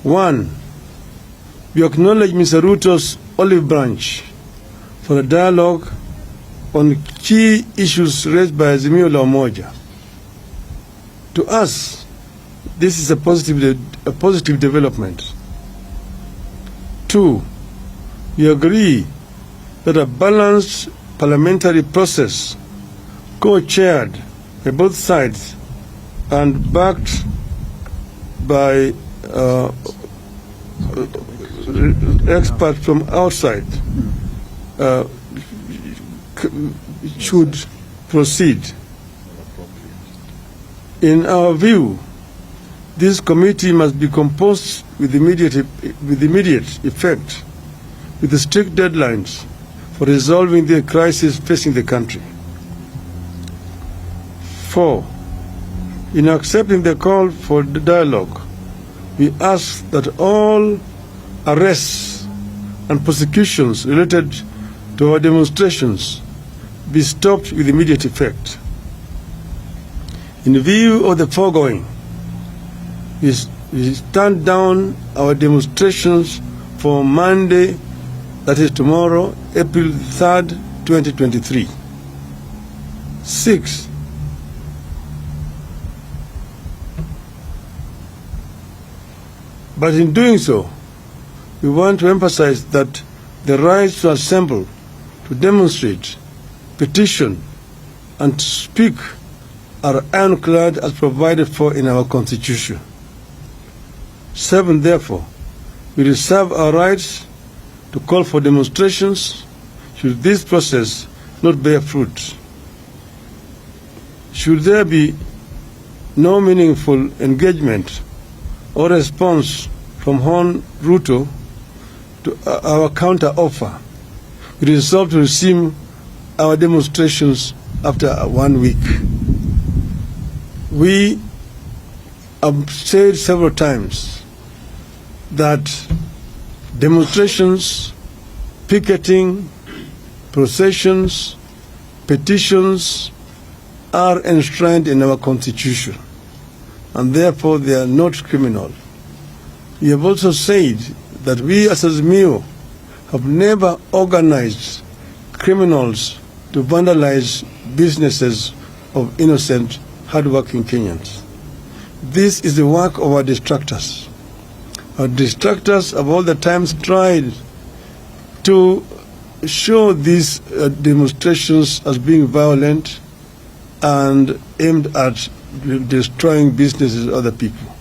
One, we acknowledge Mr. Ruto's olive branch for a dialogue on key issues raised by Azimio la Umoja. To us, this is a positive development. Two, we agree that a balanced parliamentary process, co-chaired by both sides and backed by experts from outside, should proceed. In our view, this committee must be composed with immediate effect, with strict deadlines for resolving the crisis facing the country. 4. In accepting the call for the dialogue, we ask that all arrests and prosecutions related to our demonstrations be stopped with immediate effect. In view of the foregoing, we stand down our demonstrations for Monday, that is tomorrow, April 3rd, 2023. 6. But in doing so, we want to emphasize that the right to assemble, to demonstrate, petition, and to speak are ironclad as provided for in our Constitution. 7. Therefore, we reserve our rights to call for demonstrations should this process not bear fruit. Should there be no meaningful engagement or response from Hon Ruto to our counter-offer, we resolve to resume our demonstrations after 1 week. We have said several times that demonstrations, picketing, processions, petitions are enshrined in our Constitution, and therefore they are not criminal. We have also said that we as Azimio have never organized criminals to vandalize businesses of innocent, hardworking Kenyans. This is the work of our distractors. Our distractors have all the times tried to show these demonstrations as being violent and aimed at destroying businesses of other people.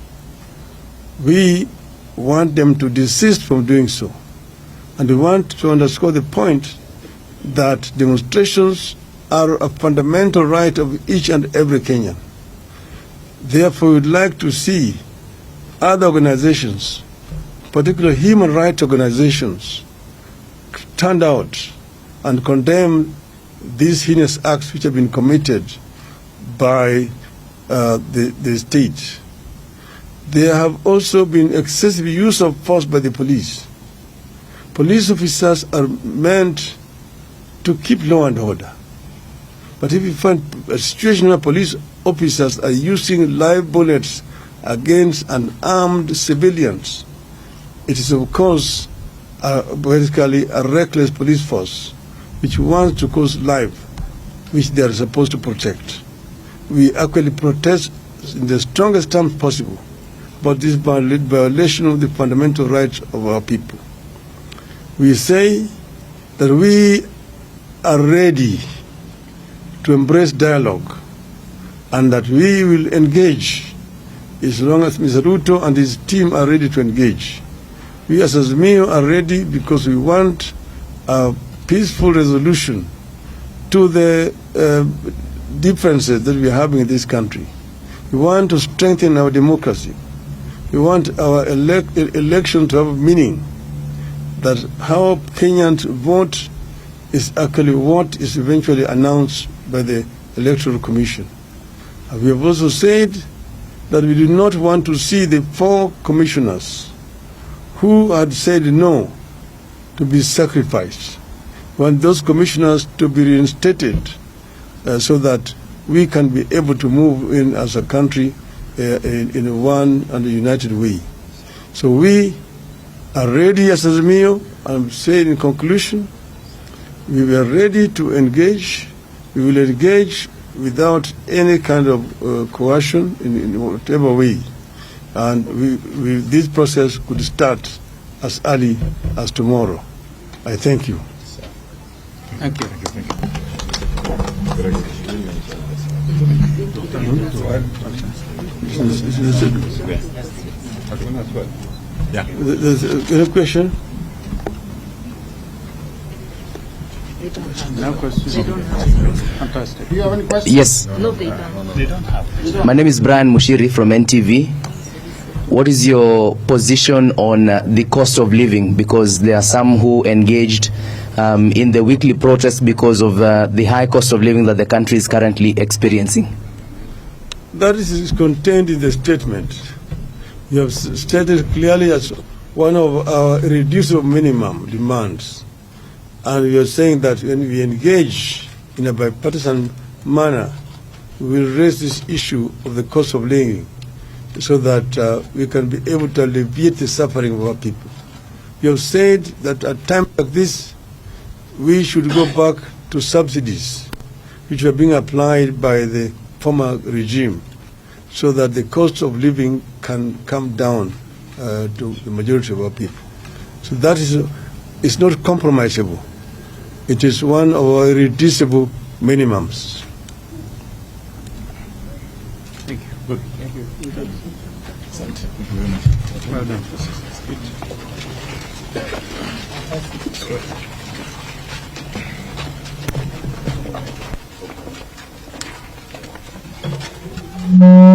We want them to desist from doing so. And we want to underscore the point that demonstrations are a fundamental right of each and every Kenyan. Therefore, we would like to see other organizations, particularly human rights organizations, stand out and condemn these heinous acts which have been committed by the state. There have also been excessive use of force by the police. Police officers are meant to keep law and order. But if you find a situation where police officers are using live bullets against unarmed civilians, it is of course basically a reckless police force which wants to cause life which they are supposed to protect. We actually protest in the strongest terms possible about this violation of the fundamental rights of our people. We say that we are ready to embrace dialogue and that we will engage as long as Mr. Ruto and his team are ready to engage. We as Azimio are ready because we want a peaceful resolution to the differences that we are having in this country. We want to strengthen our democracy. We want our election to have meaning, that how Kenyans vote is actually what is eventually announced by the Electoral Commission. And we have also said that we do not want to see the 4 commissioners who had said no to be sacrificed. We want those commissioners to be reinstated so that we can be able to move in as a country in a one and a united way. So we are ready as Azimio. I'm saying in conclusion, we were ready to engage. We will engage without any kind of coercion in whatever way. And this process could start as early as tomorrow. I thank you. Thank you. Yeah. There's a question? No questions. Fantastic. Do you have any questions? Yes. No, they don't. They don't have. My name is Brian Mushiri from NTV. What is your position on the cost of living? Because there are some who engaged in the weekly protest because of the high cost of living that the country is currently experiencing. That is contained in the statement. You have stated clearly as one of our irreducible minimum demands. And we are saying that when we engage in a bipartisan manner, we will raise this issue of the cost of living so that we can be able to alleviate the suffering of our people. You have said that at times like this, we should go back to subsidies which were being applied by the former regime so that the cost of living can come down to the majority of our people. So that is not compromisable. It is one of our irreducible minimums. Thank you. Good. Thank you. Thank you very much. Well done. Good.